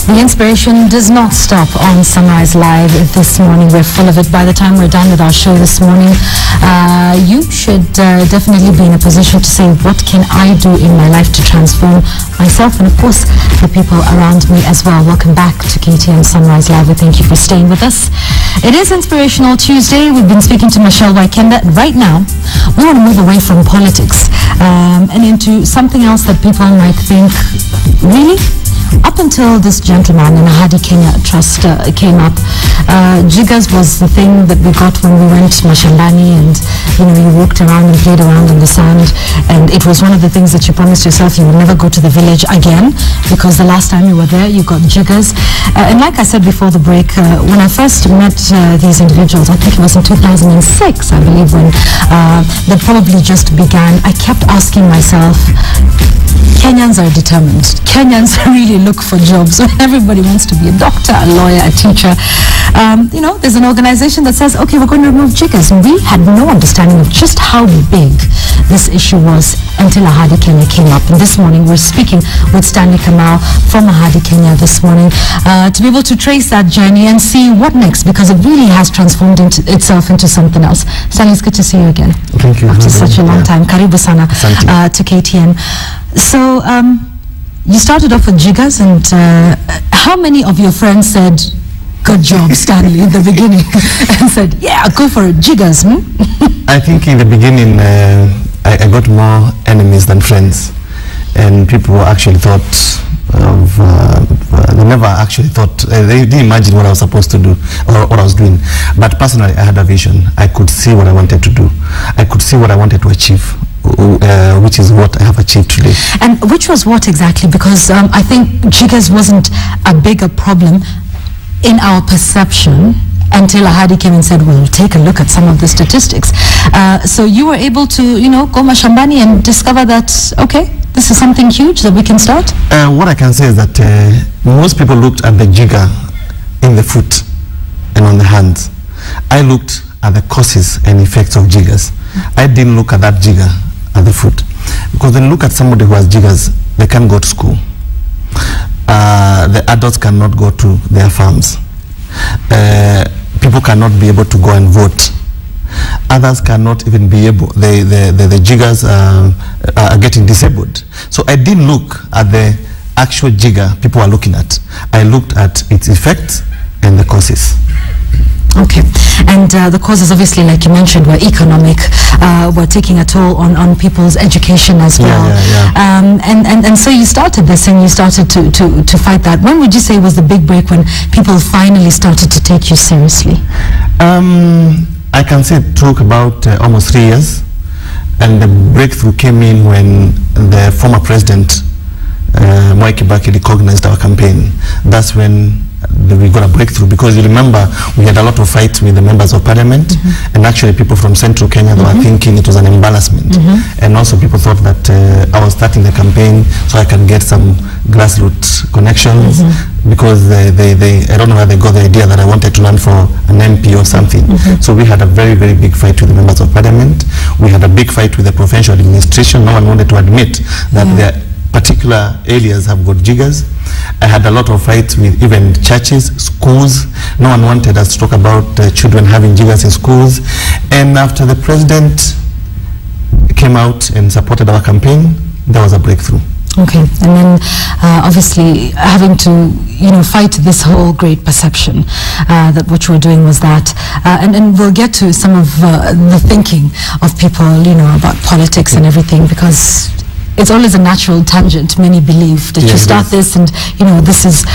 The inspiration does not stop on Sunrise Live this morning. We're full of it. By the time we're done with our show this morning, you should definitely be in a position to say, what can I do in my life to transform myself and, of course, the people around me as well. Welcome back to KTN Sunrise Live. We thank you for staying with us. It is Inspirational Tuesday. We've been speaking to Michelle Waikenda. Right now, we want to move away from politics and into something else that people might think, really? Up until this gentleman in Ahadi Kenya Trust came up, jiggers was the thing that we got when we went to Mashambani, and you walked around and played around in the sand, and it was one of the things that you promised yourself you would never go to the village again, because the last time you were there you got jiggers. And like I said before the break, when I first met these individuals, I think it was in 2006, I believe, when they probably just began, I kept asking myself, Kenyans are determined. Kenyans really look for jobs. Everybody wants to be a doctor, a lawyer, a teacher. There's an organization that says, okay, we're going to remove jiggers. And we had no understanding of just how big this issue was until Ahadi Kenya came up. And this morning we're speaking with Stanley Kamau from Ahadi Kenya this morning to be able to trace that journey and see what next, because it really has transformed itself into something else. Stanley, it's good to see you again. Thank you. After such a long time. Karibu sana to KTN. So you started off with jiggers, and how many of your friends said, good job, Stanley, in the beginning, and said, yeah, go for it, jiggers? I think in the beginning, I got more enemies than friends, and people actually thought of, they never actually thought, they didn't imagine what I was supposed to do, or what I was doing. But personally, I had a vision. I could see what I wanted to do. I could see what I wanted to achieve. Which is what I have achieved today. And which was what exactly? Because I think jiggers wasn't a bigger problem in our perception until Ahadi came and said, well, take a look at some of the statistics. So you were able to, go Mashambani and discover that, okay, this is something huge that we can start? What I can say is that most people looked at the jigger in the foot and on the hands. I looked at the causes and effects of jiggers. I didn't look at that jigger at the foot, because when you look at somebody who has jiggers, they can't go to school. The adults cannot go to their farms. People cannot be able to go and vote. Others cannot even be able, the jiggers are getting disabled. So I didn't look at the actual jigger people are looking at. I looked at its effects and the causes. Okay, and the causes, obviously, like you mentioned, were economic, were taking a toll on people's education as well. And so you started this, and you started to fight that. When would you say was the big break when people finally started to take you seriously? I can say it took about almost 3 years, and the breakthrough came in when the former president, Mwai Kibaki, recognized our campaign. That's when we got a breakthrough, because you remember we had a lot of fights with the members of parliament, and actually people from central Kenya they were thinking it was an embarrassment, and also people thought that I was starting the campaign so I can get some grassroots connections, because they I don't know where they got the idea that I wanted to run for an MP or something. So we had a very, very big fight with the members of parliament. We had a big fight with the provincial administration. No one wanted to admit that their particular areas have got jiggers. I had a lot of fights with even churches, schools. No one wanted us to talk about children having jiggers in schools. And after the president came out and supported our campaign, there was a breakthrough. Okay, and then obviously having to, fight this whole great perception that what you were doing was that. And we'll get to some of the thinking of people, about politics and everything, because it's always a natural tangent. Many believe that you start this and, this is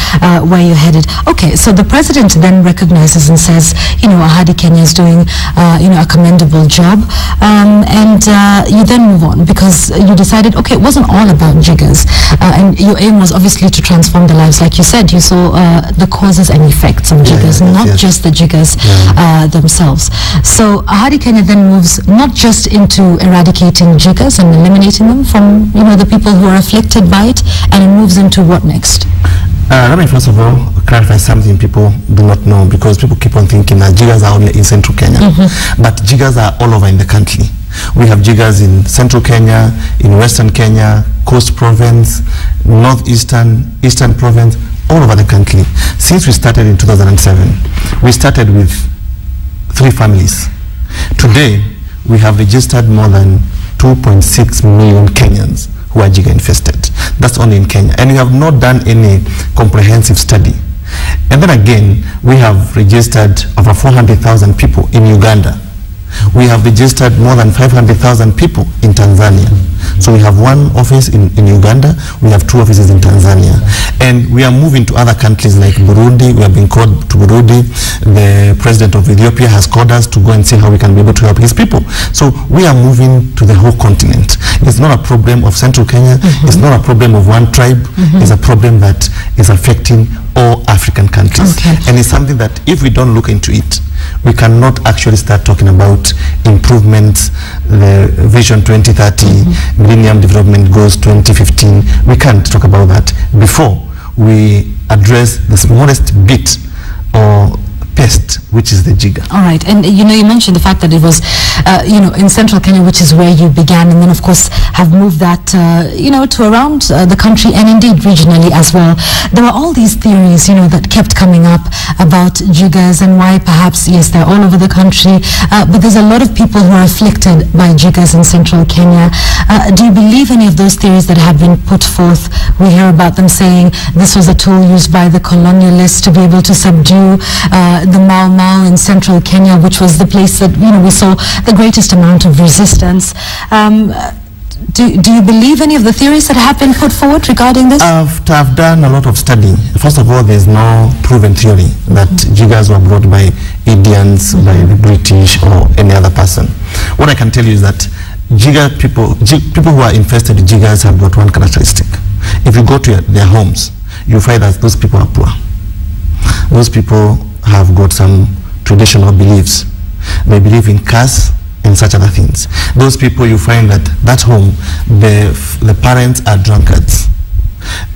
where you're headed. Okay, so the president then recognizes and says, Ahadi Kenya is doing, a commendable job. And you then move on, because you decided, okay, it wasn't all about jiggers. And your aim was obviously to transform the lives. Like you said, you saw the causes and effects of jiggers, not just the jiggers themselves. So Ahadi Kenya then moves not just into eradicating jiggers and eliminating them from the people who are afflicted by it, and it moves into what next? Let me first of all clarify something people do not know, because people keep on thinking that jiggers are only in central Kenya, but jiggers are all over in the country. We have jiggers in central Kenya, in western Kenya, coast province, northeastern, eastern province, all over the country. Since we started in 2007, we started with 3 families. Today, we have registered more than 2.6 million Kenyans who are Jiga infested. That's only in Kenya. And we have not done any comprehensive study. And then again, we have registered over 400,000 people in Uganda. We have registered more than 500,000 people in Tanzania. So we have 1 office in Uganda, we have 2 offices in Tanzania. And we are moving to other countries like Burundi. We have been called to Burundi. The president of Ethiopia has called us to go and see how we can be able to help his people. So we are moving to the whole continent. It's not a problem of Central Kenya. It's not a problem of one tribe. It's a problem that is affecting all African countries. And it's something that if we don't look into it, we cannot actually start talking about improvements, the Vision 2030, Millennium Development Goals 2015. We can't talk about that before we address the smallest bit or pest, which is the Jiga. All right, and you mentioned the fact that it was, in Central Kenya, which is where you began, and then of course have moved that, to around the country and indeed regionally as well. There were all these theories, that kept coming up about Jigas and why perhaps, yes, they're all over the country, but there's a lot of people who are afflicted by Jigas in Central Kenya. Do you believe any of those theories that have been put forth? We hear about them saying this was a tool used by the colonialists to be able to subdue the Mau in Central Kenya, which was the place that we saw the greatest amount of resistance. Do you believe any of the theories that have been put forward regarding this? I've done a lot of studying. First of all, there's no proven theory that Jigas were brought by Indians, by the British, or any other person. What I can tell you is that people who are infested with Jigas have got one characteristic. If you go to their homes, you find that those people are poor. Those people have got some traditional beliefs. They believe in caste and such other things. Those people, you find that home, the parents are drunkards.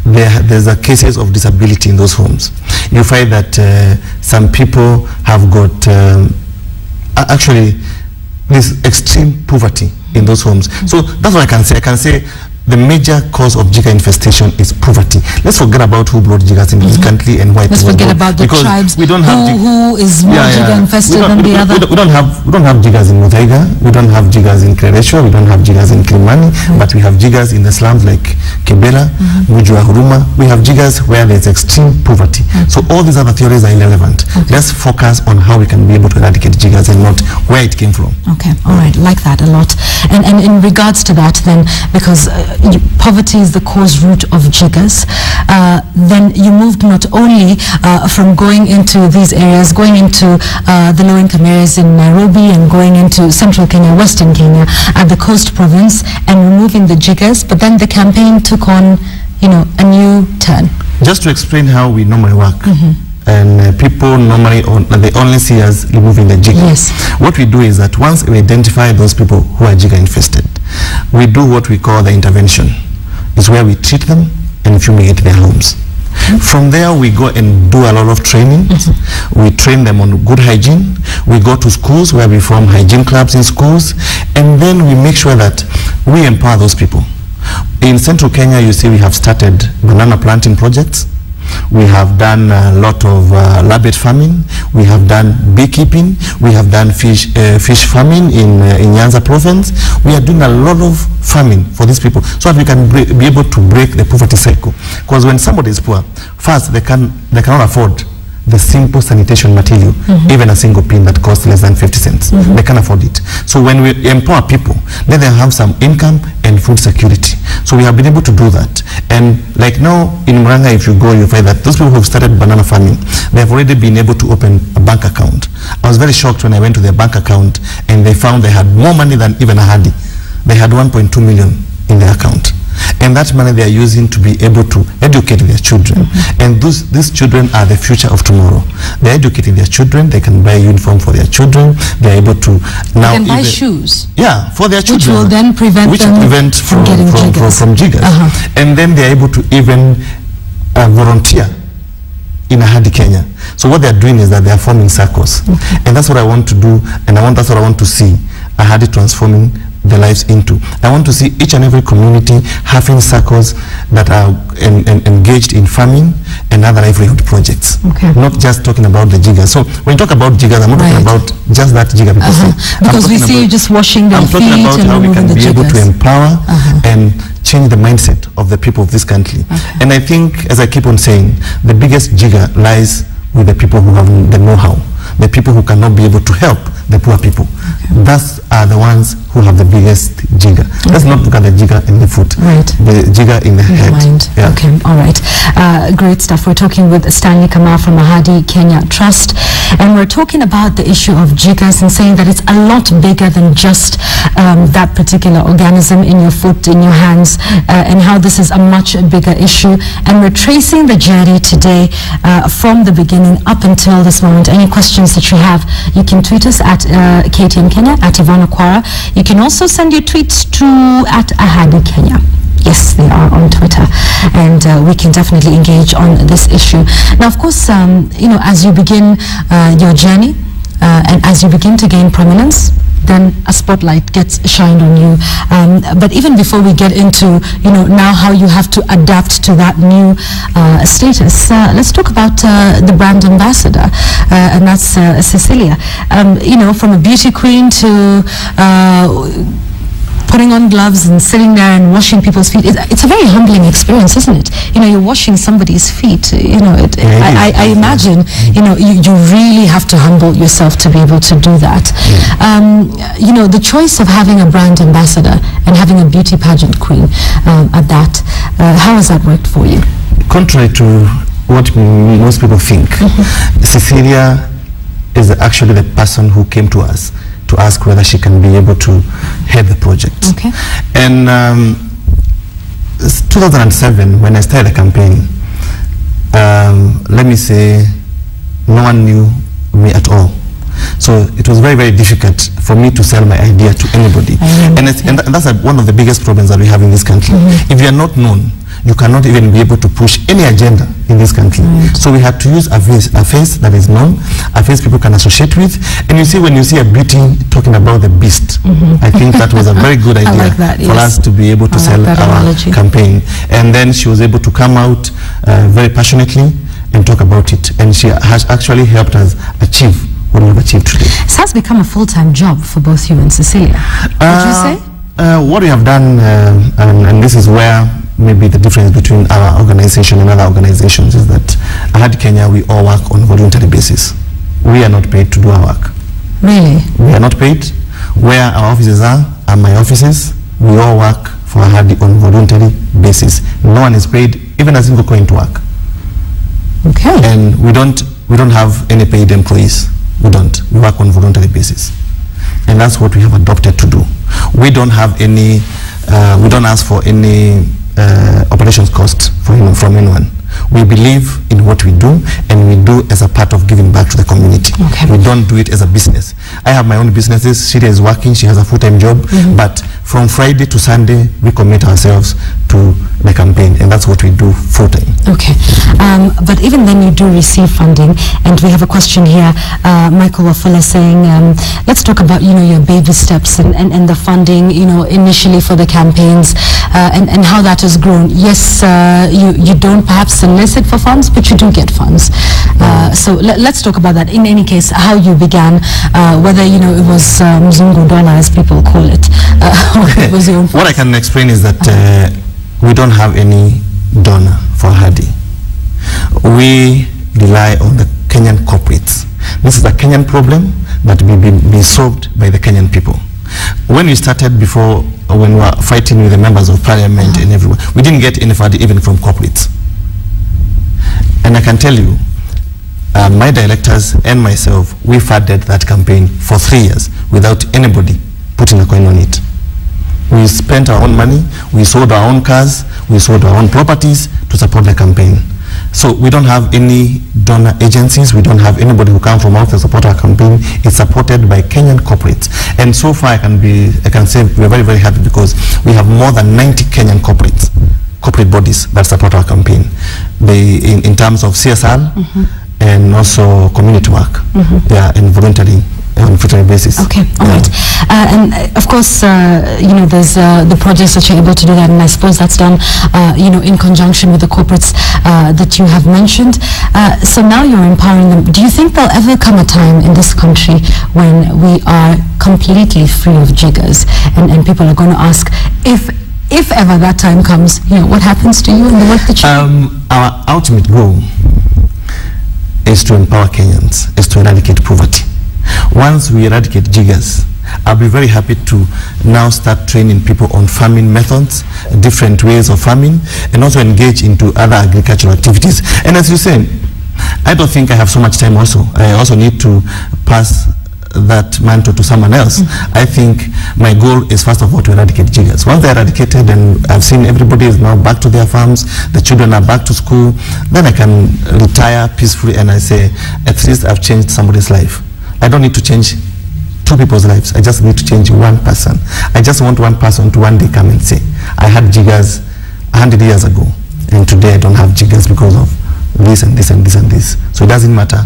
There's a cases of disability in those homes. You find that some people have got actually this extreme poverty in those homes. So that's what I can say. I can say the major cause of Jiga infestation is poverty. Let's forget about who brought Jigas into this country and why. Let's forget about the tribes. We don't have who is more Jiga infested than the other. We don't have Jigas in Muthaiga. We don't have Jigas in Keresho. We don't have Jigas in Kilimani. But we have Jigas in the slums like Kibera, Mujua Huruma. We have Jigas where there's extreme poverty. So all these other theories are irrelevant. Let's focus on how we can be able to eradicate Jigas and not where it came from. Okay, all right, like that a lot. And in regards to that then, because poverty is the cause root of Jigas, then you moved not only from going into these areas, going into the low-income areas in Nairobi and going into Central Kenya, Western Kenya, at the coast province and removing the Jigas, but then the campaign took on, a new turn. Just to explain how we normally work, and people normally they only see us removing the Jiga. Yes. What we do is that once we identify those people who are Jiga infested, we do what we call the intervention. It's where we treat them and fumigate their homes. From there, we go and do a lot of training. We train them on good hygiene. We go to schools where we form hygiene clubs in schools, and then we make sure that we empower those people. In Central Kenya, you see we have started banana planting projects. We have done a lot of rabbit farming. We have done beekeeping. We have done fish farming in Nyanza province. We are doing a lot of farming for these people so that we can be able to break the poverty cycle. Because when somebody is poor, first they cannot afford the simple sanitation material, even a single pin that costs less than 50 cents. They can't afford it. So when we empower people, let them have some income and food security. So we have been able to do that. And like now in Muranga, if you go, you find that those people who have started banana farming, they have already been able to open a bank account. I was very shocked when I went to their bank account and they found they had more money than even Ahadi. They had 1.2 million in their account. And that money they are using to be able to educate their children. And these children are the future of tomorrow. They are educating their children. They can buy a uniform for their children. They are able to now they can buy shoes. Yeah, for their children. Which will then prevent them from getting Jigas. And then they are able to even volunteer in Ahadi, Kenya. So what they are doing is that they are forming circles. And that's what I want to do, and that's what I want to see. Ahadi transforming their lives into. I want to see each and every community having circles that are engaged in farming and other livelihood projects. Okay. Not just talking about the jiggers. So when you talk about jiggers, I'm not talking about just that jigger because we see you just washing their feet. I'm talking about how we can be able to empower and change the mindset of the people of this country. Okay. And I think, as I keep on saying, the biggest jigger lies with the people who have the know-how, the people who cannot be able to help the poor people. Okay. Thus are the ones who have the biggest jigger. Okay. Let's not look at the jigger in the foot, right. the jigger in the head. Mind. Yeah. Okay, all right. Great stuff. We're talking with Stanley Kamau from Ahadi Kenya Trust, and we're talking about the issue of jiggers and saying that it's a lot bigger than just that particular organism in your foot, in your hands, and how this is a much bigger issue. And we're tracing the journey today from the beginning up until this moment. Any questions that you have, you can tweet us at KTN Kenya, at Yvonne Okwara. You can also send your tweets to at Ahadi Kenya. Yes, they are on Twitter, and we can definitely engage on this issue. Now, of course, as you begin your journey and as you begin to gain prominence, then a spotlight gets shined on you. But even before we get into, now how you have to adapt to that new status, let's talk about the brand ambassador, and that's Cecilia. From a beauty queen to putting on gloves and sitting there and washing people's feet. It's a very humbling experience, isn't it? You're washing somebody's feet. I imagine, you really have to humble yourself to be able to do that. The choice of having a brand ambassador and having a beauty pageant queen at that, how has that worked for you? Contrary to what most people think, Cecilia is actually the person who came to us to ask whether she can be able to head the project. Okay. And 2007, when I started the campaign, let me say, no one knew me at all. So it was very, very difficult for me to sell my idea to anybody. And that's one of the biggest problems that we have in this country. If you are not known, you cannot even be able to push any agenda in this country. So we had to use a face that is known, a face people can associate with. And you see, when you see a beauty talking about the beast, I think that was a very good idea for us to be able to sell our campaign. And then she was able to come out very passionately and talk about it. And she has actually helped us achieve what we've achieved today. It has become a full-time job for both you and Cecilia, would you say? What we have done, and this is where maybe the difference between our organization and other organizations, is that Ahadi Kenya, we all work on a voluntary basis. We are not paid to do our work. Really? We are not paid. Where our offices are my offices. We all work for Ahadi on a voluntary basis. No one is paid, even as we go into work. Okay. And we don't have any paid employees. We don't. We work on a voluntary basis. And that's what we have adopted to do. We don't have any, we don't ask for any operations cost from anyone. We believe in what we do, and we do as a part of giving back to the community. Okay. We don't do it as a business. I have my own businesses. She is working. She has a full-time job. But from Friday to Sunday, we commit ourselves to the campaign, and that's what we do full-time. Okay. But even then, you do receive funding, and we have a question here. Michael Wafula saying, let's talk about, your baby steps and the funding, initially for the campaigns, and how that has grown. Yes, you don't perhaps solicit for funds, but you do get funds. So let's talk about that. In any case, how you began, whether, it was Mzungu Dola, as people call it, or it was your own funds. What I can explain is that we don't have any donor for Ahadi. We rely on the Kenyan corporates. This is a Kenyan problem that will be solved by the Kenyan people. When we started before, when we were fighting with the members of parliament and everyone, we didn't get any funding even from corporates. And I can tell you, my directors and myself, we funded that campaign for 3 years without anybody putting a coin on it. We spent our own money, we sold our own cars, we sold our own properties to support the campaign. So we don't have any donor agencies, we don't have anybody who come from out to support our campaign. It's supported by Kenyan corporates. And so far I can say we're very, very happy because we have more than 90 Kenyan corporate bodies that support our campaign. In terms of CSR and also community work, and voluntary on a full-time basis. Okay, all right. And of course, there's the projects that you're able to do that, and I suppose that's done, in conjunction with the corporates that you have mentioned. So now you're empowering them. Do you think there'll ever come a time in this country when we are completely free of jiggers, and people are going to ask, if ever that time comes, what happens to you and the work that you do? Our ultimate goal is to empower Kenyans, is to eradicate poverty. Once we eradicate jiggers, I'll be very happy to now start training people on farming methods, different ways of farming, and also engage into other agricultural activities. And as you say, I don't think I have so much time also. I also need to pass that mantle to someone else. I think my goal is first of all to eradicate jiggers. Once they're eradicated and I've seen everybody is now back to their farms, the children are back to school, then I can retire peacefully and I say, at least I've changed somebody's life. I don't need to change 2 people's lives. I just need to change 1 person. I just want 1 person to one day come and say, I had jiggers 100 years ago and today I don't have jiggers because of this and this and this and this. So it doesn't matter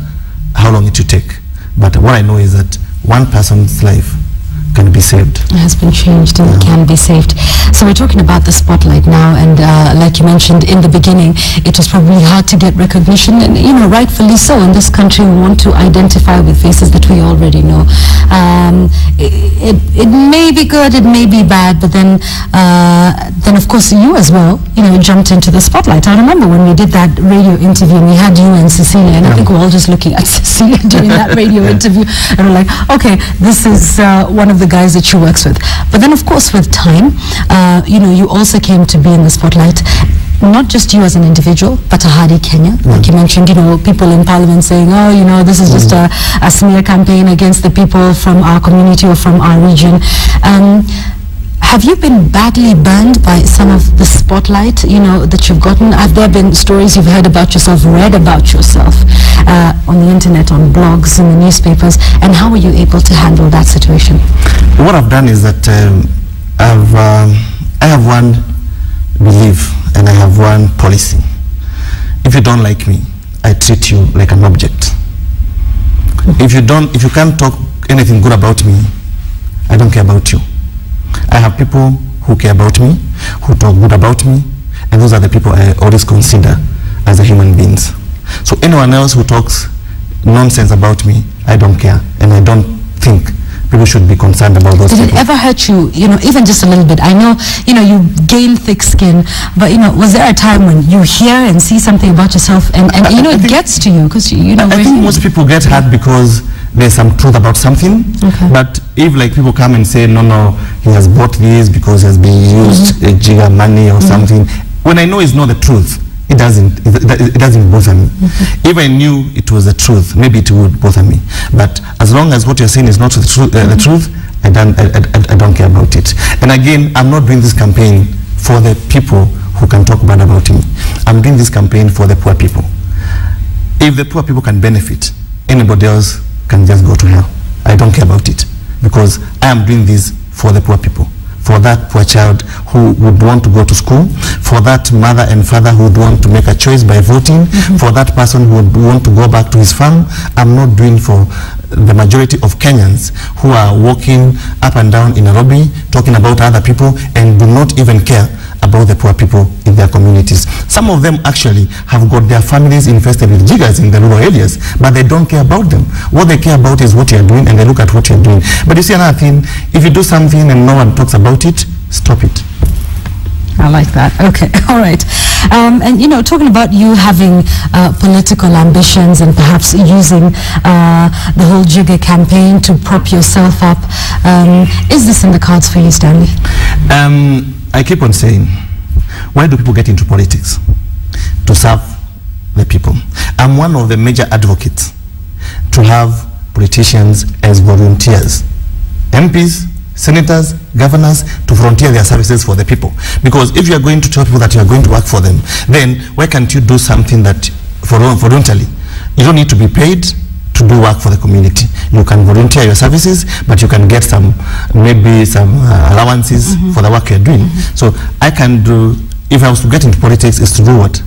how long it will take. But what I know is that 1 person's life can be saved. It has been changed and it can be saved. So we're talking about the spotlight now, and like you mentioned in the beginning, it was probably hard to get recognition, and rightfully so. In this country, we want to identify with faces that we already know. It may be good, it may be bad, but then of course you as well, jumped into the spotlight. I remember when we did that radio interview, and we had you and Cecilia, and I think we're all just looking at Cecilia doing that radio interview, and we're like, okay, this is one of the guys that she works with. But then of course with time, you also came to be in the spotlight, not just you as an individual, but Ahadi Kenya, like you mentioned, people in parliament saying, this is just a smear campaign against the people from our community or from our region. Have you been badly burned by some of the spotlight, that you've gotten? Have there been stories you've heard about yourself, read about yourself on the internet, on blogs, in the newspapers, and how were you able to handle that situation? What I've done is that I have one belief and I have one policy. If you don't like me, I treat you like an object. If you can't talk anything good about me, I don't care about you. I have people who care about me, who talk good about me, and those are the people I always consider as a human beings. So anyone else who talks nonsense about me, I don't care, and I don't think people should be concerned about those people. Did it ever hurt you, even just a little bit? I know, you gain thick skin, but, was there a time when you hear and see something about yourself and it gets to you? Because, I think most people get hurt because there's some truth about something. Okay. But if people come and say, no, he has bought this because he has been used jigger money or something, when I know it's not the truth, it doesn't bother me. If I knew it was the truth, maybe it would bother me. But as long as what you're saying is not the truth, I don't care about it. And again, I'm not doing this campaign for the people who can talk bad about me. I'm doing this campaign for the poor people. If the poor people can benefit, anybody else can just go to hell. I don't care about it, because I am doing this for the poor people. For that poor child who would want to go to school, for that mother and father who would want to make a choice by voting, for that person who would want to go back to his farm. I'm not doing for the majority of Kenyans who are walking up and down in Nairobi talking about other people and do not even care about the poor people in their communities. Some of them actually have got their families infested with jiggers in the rural areas, but they don't care about them. What they care about is what you're doing, and they look at what you're doing. But you see another thing, if you do something and no one talks about it, stop it. I like that. Okay, all right. And talking about you having political ambitions and perhaps using the whole jigger campaign to prop yourself up, is this in the cards for you, Stanley? I keep on saying, why do people get into politics? To serve the people. I'm one of the major advocates to have politicians as volunteers. MPs, senators, governors, to volunteer their services for the people. Because if you are going to tell people that you are going to work for them, then why can't you do something that voluntarily? You don't need to be paid to do work for the community. You can volunteer your services, but you can get maybe some allowances for the work you're doing. So I can do, if I was to get into politics, is to do what?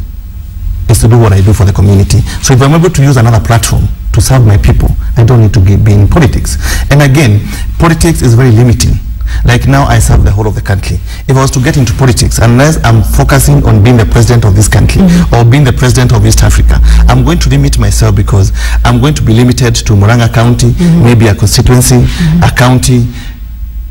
is to do what I do for the community. So if I'm able to use another platform to serve my people, I don't need to be in politics. And again, politics is very limiting. Like now I serve the whole of the country. If I was to get into politics, unless I'm focusing on being the president of this country or being the president of East Africa, I'm going to limit myself because I'm going to be limited to Murang'a County, maybe a constituency, a county,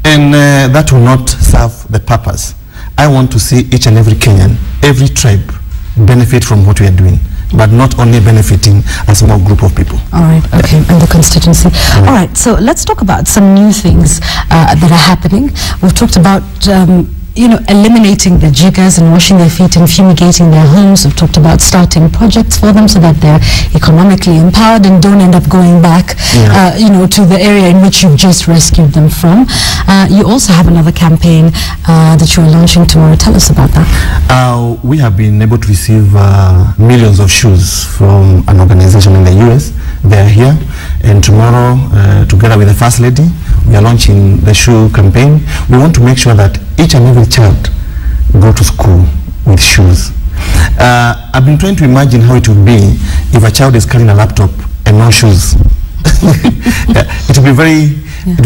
and that will not serve the purpose. I want to see each and every Kenyan, every tribe benefit from what we are doing, but not only benefiting a small group of people. All right, okay, and the constituency. All right, so let's talk about some new things that are happening. We've talked about eliminating the jiggers and washing their feet and fumigating their homes. We've talked about starting projects for them so that they're economically empowered and don't end up going back, to the area in which you've just rescued them from. You also have another campaign that you're launching tomorrow. Tell us about that. We have been able to receive millions of shoes from an organization in the US. They're here, and tomorrow, together with the First Lady, we are launching the shoe campaign. We want to make sure that each and every child go to school with shoes. I've been trying to imagine how it would be if a child is carrying a laptop and no shoes. It will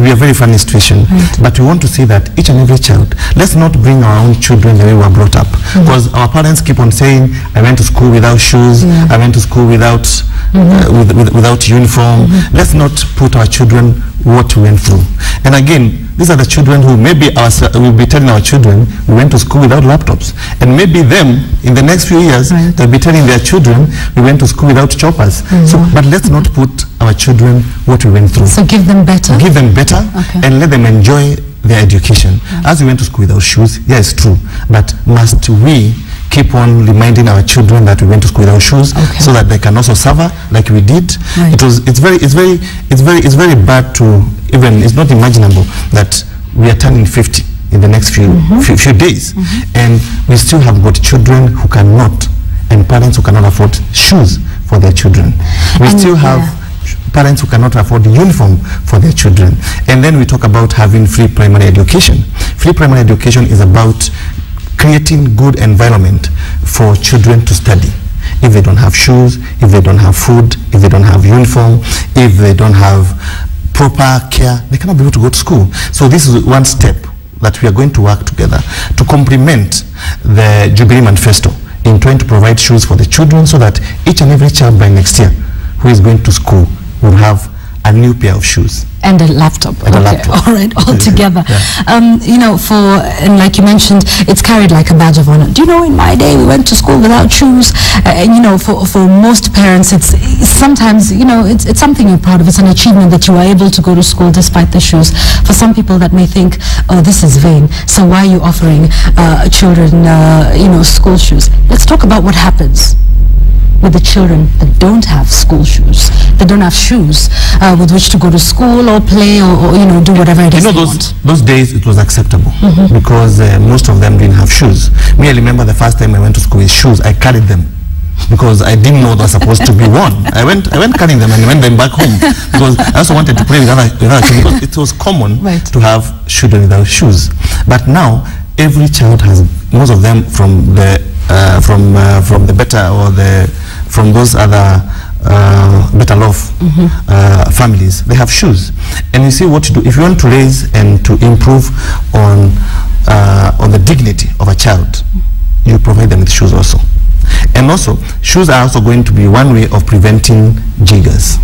be a very funny situation. Right. But we want to see that each and every child, let's not bring our own children the way we were brought up. Because our parents keep on saying, I went to school without shoes, I went to school without without uniform. Let's not put our children what we went through. And again, these are the children who maybe we'll be telling our children we went to school without laptops. And maybe them, in the next few years, they'll be telling their children we went to school without choppers. So, but let's not put our children what we went through. So give them better? Give them better, and let them enjoy their education. As we went to school without shoes, yeah, it's true. But must we keep on reminding our children that we went to school without shoes, so that they can also suffer like we did? It's very bad to even, it's not imaginable that we are turning 50 in the next few days, and we still have got children who cannot, and parents who cannot afford shoes for their children. We still have parents who cannot afford the uniform for their children. And then we talk about having free primary education. Free primary education is about creating good environment for children to study. If they don't have shoes, if they don't have food, if they don't have uniform, if they don't have proper care, they cannot be able to go to school. So this is one step that we are going to work together to complement the Jubilee Manifesto in trying to provide shoes for the children, so that each and every child by next year who is going to school will have a new pair of shoes. And a laptop. And a laptop. All right, all together. And like you mentioned, it's carried like a badge of honor. Do you know, in my day, we went to school without shoes. For most parents, it's sometimes, it's something you're proud of. It's an achievement that you are able to go to school despite the shoes. For some people that may think, oh, this is vain. So why are you offering children, school shoes? Let's talk about what happens with the children that don't have school shoes, that don't have shoes with which to go to school or play or do whatever it is they want. Those days it was acceptable because most of them didn't have shoes. Me, I remember the first time I went to school with shoes, I carried them because I didn't know they were supposed to be worn. I went carrying them and went them back home because I also wanted to play with other children, because it was common to have children without shoes. But now every child has, most of them from the better or from those other better off families, they have shoes. And you see what to do if you want to raise and to improve on the dignity of a child. You provide them with shoes also. And also, shoes are also going to be one way of preventing jiggers,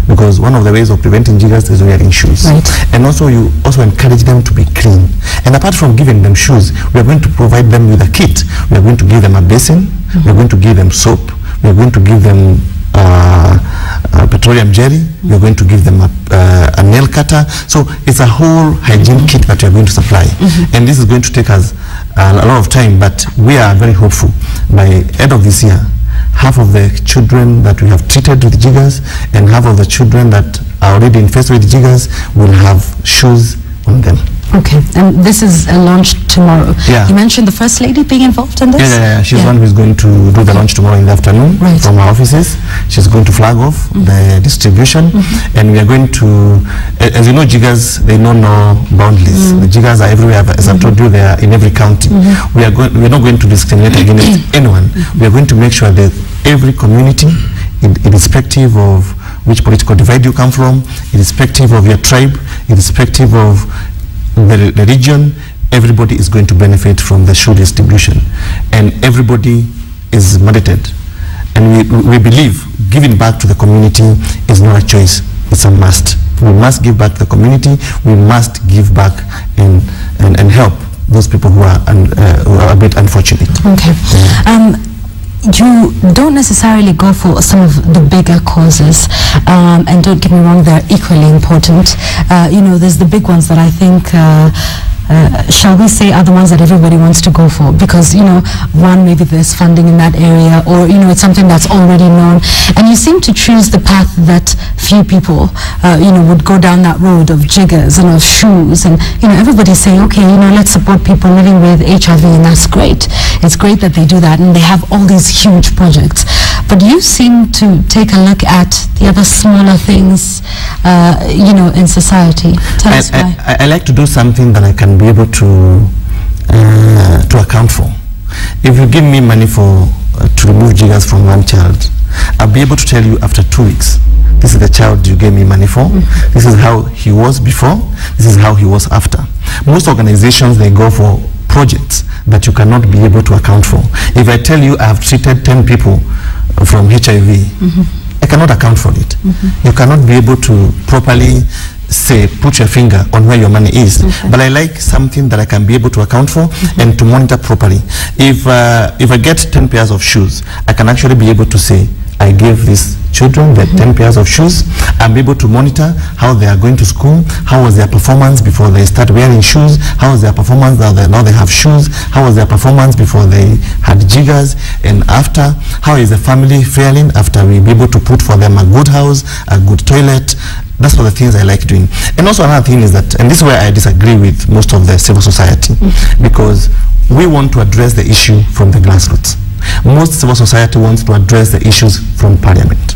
because one of the ways of preventing jiggers is wearing shoes. And also, you also encourage them to be clean. And apart from giving them shoes, we are going to provide them with a kit. We are going to give them a basin. We are going to give them soap. We are going to give them petroleum jelly. We are going to give them a nail cutter. So it's a whole hygiene kit that we are going to supply. And this is going to take us a lot of time, but we are very hopeful. By end of this year, half of the children that we have treated with jiggers and half of the children that are already infested with jiggers will have shoes on them. Okay, and this is launched tomorrow. Yeah. You mentioned the First Lady being involved in this? Yeah. She's one who's going to do the launch tomorrow in the afternoon from our offices. She's going to flag off the distribution, and we are going to, as you know, jiggers, they know no boundaries. The jiggers are everywhere. As I've told you, they are in every county. We are not going to discriminate against anyone. We are going to make sure that every community, irrespective of which political divide you come from, irrespective of your tribe, irrespective of the region, everybody is going to benefit from the shoe distribution, and everybody is mandated. And we believe giving back to the community is not a choice, it's a must. We must give back to the community, we must give back and help those people who are a bit unfortunate. Okay. You don't necessarily go for some of the bigger causes, and don't get me wrong, they're equally important. There's the big ones that I think, shall we say, are the ones that everybody wants to go for, because, one, maybe there's funding in that area, or, it's something that's already known, and you seem to choose the path that few people, would go down that road of jiggers and of shoes, and, everybody's saying, okay, let's support people living with HIV, and that's great. It's great that they do that, and they have all these huge projects. But you seem to take a look at the other smaller things, in society. Tell us why. I like to do something that I can be able to account for. If you give me money to remove jiggers from one child, I'll be able to tell you after 2 weeks, this is the child you gave me money for. This is how he was before. This is how he was after. Most organizations, they go for projects that you cannot be able to account for. If I tell you I have treated 10 people from HIV, I cannot account for it. You cannot be able to properly say, put your finger on where your money is. But I like something that I can be able to account for and to monitor properly. If I get 10 pairs of shoes, I can actually be able to say, I gave these children the 10 pairs of shoes. I'm able to monitor how they are going to school, how was their performance before they start wearing shoes, how was their performance now they have shoes, how was their performance before they had jiggers, and after, how is the family faring after we be able to put for them a good house, a good toilet. That's one of the things I like doing. And also another thing is that, and this is where I disagree with most of the civil society, because we want to address the issue from the grassroots. Most civil society wants to address the issues from parliament.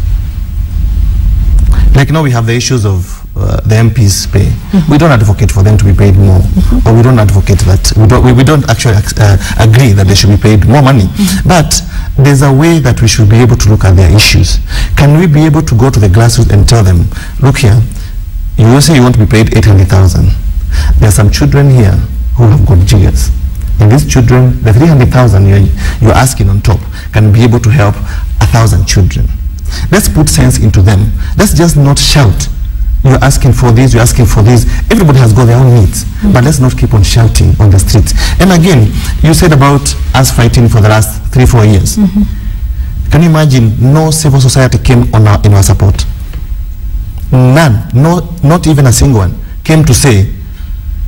Like now we have the issues of the MPs' pay. We don't advocate for them to be paid more, or we don't advocate that. We don't actually agree that they should be paid more money. But there's a way that we should be able to look at their issues. Can we be able to go to the grassroots and tell them, look here, you will say you want to be paid 800,000. There are some children here who have got jiggers. And these children, the 300,000 you're asking on top can be able to help 1,000 children. Let's put sense into them. Let's just not shout. You're asking for this, you're asking for this. Everybody has got their own needs. But let's not keep on shouting on the streets. And again, you said about us fighting for the last 3-4 years. Can you imagine no civil society came in our support? None, not even a single one, came to say,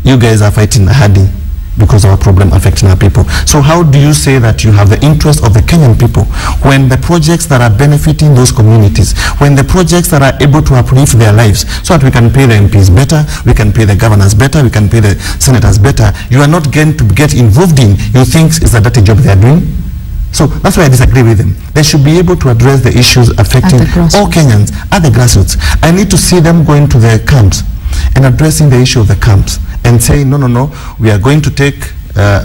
you guys are fighting Ahadi because of our problem affecting our people. So how do you say that you have the interest of the Kenyan people when the projects that are benefiting those communities, when the projects that are able to uplift their lives so that we can pay the MPs better, we can pay the governors better, we can pay the senators better, you are not going to get involved in, you think it's a dirty job they are doing? So that's why I disagree with them. They should be able to address the issues affecting all Kenyans at the grassroots. I need to see them going to their camps and addressing the issue of the camps and say, no, we are going to take on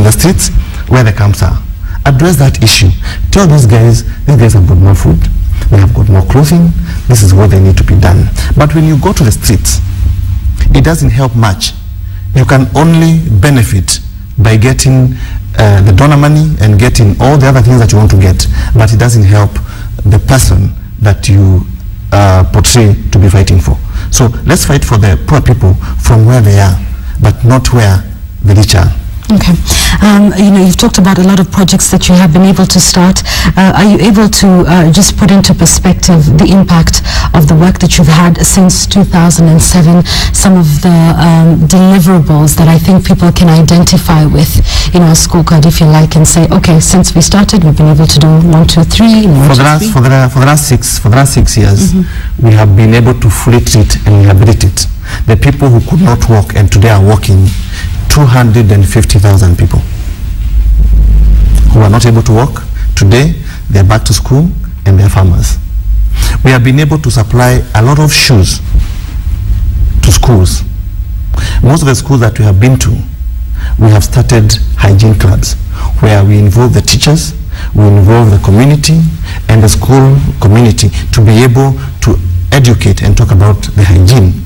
the streets where the camps are. Address that issue. Tell these guys have got more food, they have got more clothing, this is what they need to be done. But when you go to the streets, it doesn't help much. You can only benefit by getting the donor money and getting all the other things that you want to get, but it doesn't help the person that you portray to be fighting for. So let's fight for the poor people from where they are, but not where the rich are. Okay. You've talked about a lot of projects that you have been able to start. Are you able to just put into perspective the impact of the work that you've had since 2007, some of the deliverables that I think people can identify with, a scorecard, if you like, and say, okay, since we started, we've been able to do 1, 2, 3. For the last 6 years, we have been able to fully treat and rehabilitate the people who could not walk and today are walking. 250,000 people who are not able to walk. Today, they're back to school and they're farmers. We have been able to supply a lot of shoes to schools. Most of the schools that we have been to, we have started hygiene clubs where we involve the teachers, we involve the community and the school community to be able to educate and talk about the hygiene.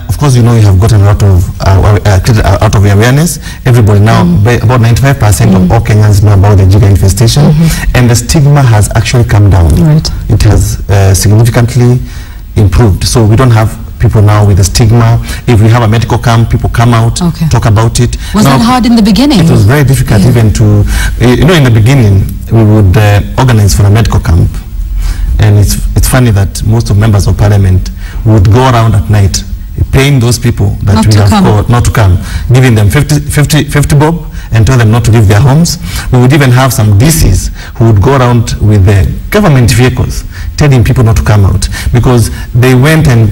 Of course, you have gotten a lot of out of awareness. Everybody now, about 95% of all Kenyans know about the Jiga infestation, and the stigma has actually come down. Right. It has significantly improved. So we don't have people now with the stigma. If we have a medical camp, people come out, talk about it. Was that hard in the beginning? It was very difficult even to, in the beginning, we would organize for a medical camp. And it's funny that most of members of parliament would go around at night paying those people that we have called not to come, giving them 50 bob and tell them not to leave their homes. We would even have some DCs who would go around with the government vehicles telling people not to come out because they went and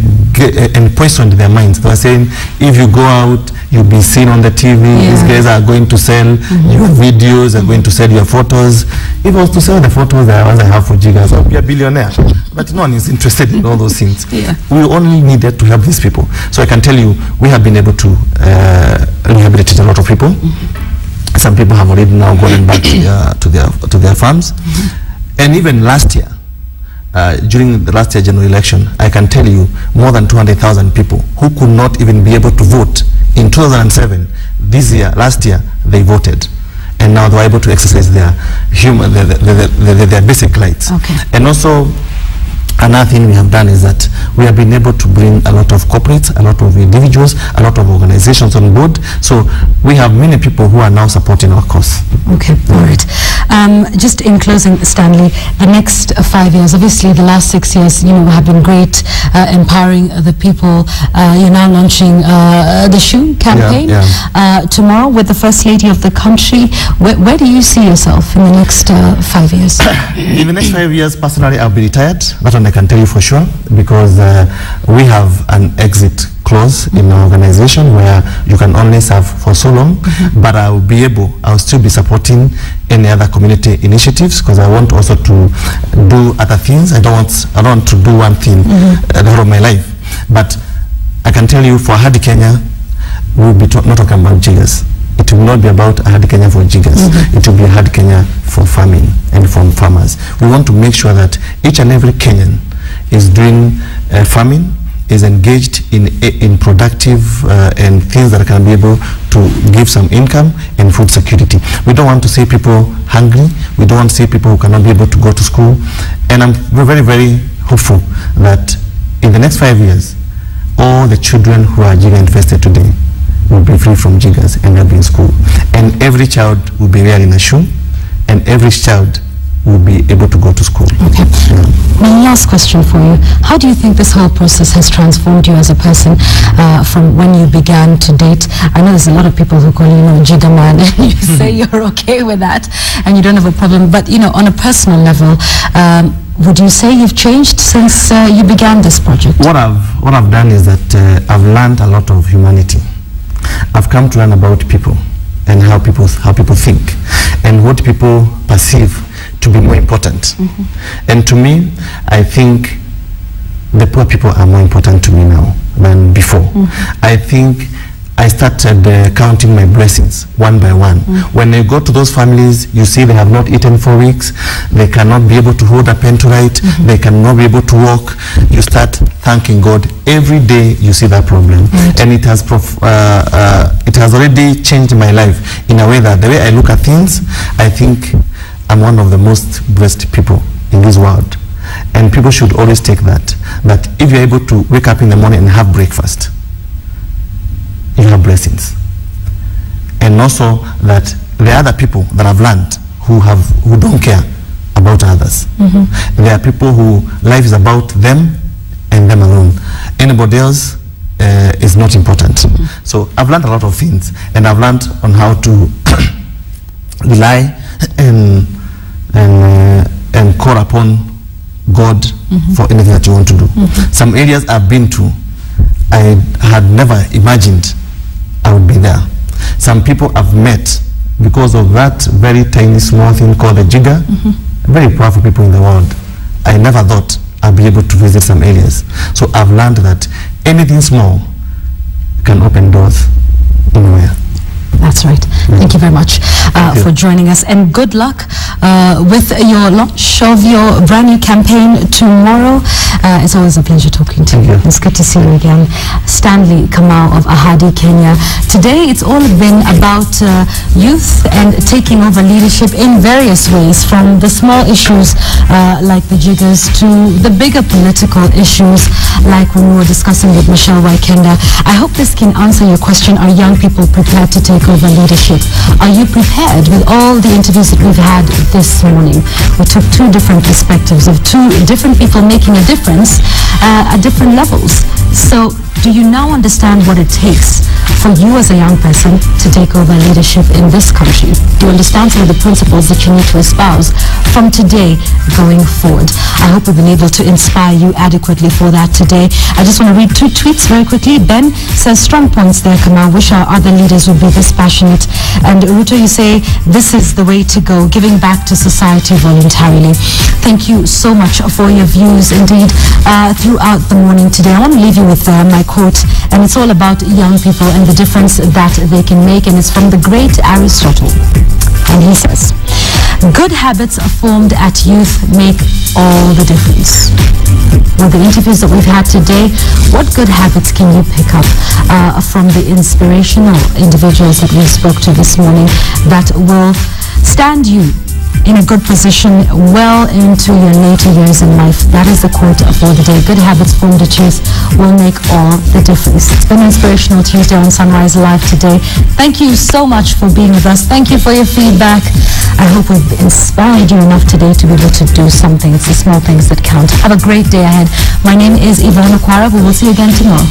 poisoned their minds. They were saying, if you go out, you'll be seen on the TV. These guys are going to sell your videos, are going to sell your photos. If I was to sell the photos that I have for Jigas, I'll be a billionaire. But no one is interested in all those things. We only needed to help these people. So I can tell you, we have been able to rehabilitate a lot of people. Some people have already now gone back to their farms. And even last year, during the last year general election, I can tell you more than 200,000 people who could not even be able to vote in 2007. Last year, they voted. And now they are able to exercise their their basic rights. And also, another thing we have done is that we have been able to bring a lot of corporates, a lot of individuals, a lot of organizations on board. So we have many people who are now supporting our cause. Okay, all right. Just in closing, Stanley, the next 5 years, obviously the last 6 years, have been great, empowering the people. You're now launching the shoe campaign tomorrow with the First Lady of the country. Where do you see yourself in the next 5 years? In the next 5 years, personally, I'll be retired. That one I can tell you for sure, because we have an exit clause in our organization where you can only serve for so long, but I'll still be supporting any other community initiatives because I want also to do other things. I don't want to do one thing the whole of my life. But I can tell you for Ahadi Kenya, we'll be not talking about jiggers. It will not be about Ahadi Kenya for jiggers. It will be Ahadi Kenya for farming and for farmers. We want to make sure that each and every Kenyan is doing farming, is engaged in productive and things that can be able to give some income and food security. We don't want to see people hungry. We don't want to see people who cannot be able to go to school. And I'm very, very hopeful that in the next 5 years, all the children who are Jiga infested today will be free from jiggers and they'll be in school. And every child will be wearing a shoe, and every child will be able to go to school. Okay. My last question for you. How do you think this whole process has transformed you as a person from when you began to date? I know there's a lot of people who call you Jiga man, and you say you're okay with that and you don't have a problem. But, on a personal level, would you say you've changed since you began this project? What I've done is that I've learned a lot of humanity. I've come to learn about people and how people think and what people perceive to be more important. And to me, I think the poor people are more important to me now than before. I think I started counting my blessings one by one. When you go to those families, you see they have not eaten for weeks, they cannot be able to hold a pen to write, they cannot be able to walk. You start thanking God. Every day you see that problem. And it has already changed my life in a way that the way I look at things, I think I'm one of the most blessed people in this world. And people should always take that if you're able to wake up in the morning and have breakfast, you have blessings. And also that there are other people that have learned who don't care about others. There are people who life is about them and them alone. Anybody else is not important. So I've learned a lot of things, and I've learned on how to rely and call upon God for anything that you want to do. Some areas I've been to, I had never imagined I would be there. Some people I've met because of that very tiny small thing called a jigger. Very powerful people in the world. I never thought I'd be able to visit some areas. So I've learned that anything small can open doors anywhere. That's right. Thank you very much for joining us, and good luck with your launch of your brand new campaign tomorrow. It's always a pleasure talking to you. It's good to see you again. Stanley Kamau of Ahadi, Kenya. Today it's all been about youth and taking over leadership in various ways, from the small issues like the jiggers to the bigger political issues like when we were discussing with Michelle Waikenda. I hope this can answer your question. Are young people prepared to take over leadership? Are you prepared? With all the interviews that we've had this morning, we took two different perspectives of two different people making a difference at different levels. So do you now understand what it takes for you as a young person to take over leadership in this country? Do you understand some of the principles that you need to espouse from today going forward? I hope we've been able to inspire you adequately for that today. I just want to read two tweets very quickly. Ben says, strong points there, Kamau. Wish our other leaders would be this passionate. And Ruto, you say, this is the way to go, giving back to society voluntarily. Thank you so much for your views indeed throughout the morning today. I want to leave you with my quote, and it's all about young people and the difference that they can make, and it's from the great Aristotle. And he says, good habits formed at youth make all the difference. With the interviews that we've had today, what good habits can you pick up from the inspirational individuals that we spoke to this morning that will stand you in a good position well into your later years in life? That is the quote for the day. Good habits formed at youth will make all the difference. It's been Inspirational Tuesday on Sunrise Live today. Thank you so much for being with us. Thank you for your feedback. I hope we've inspired you enough today to be able to do something. It's the small things that count. Have a great day ahead. My name is Yvonne Okwara. We will see you again tomorrow.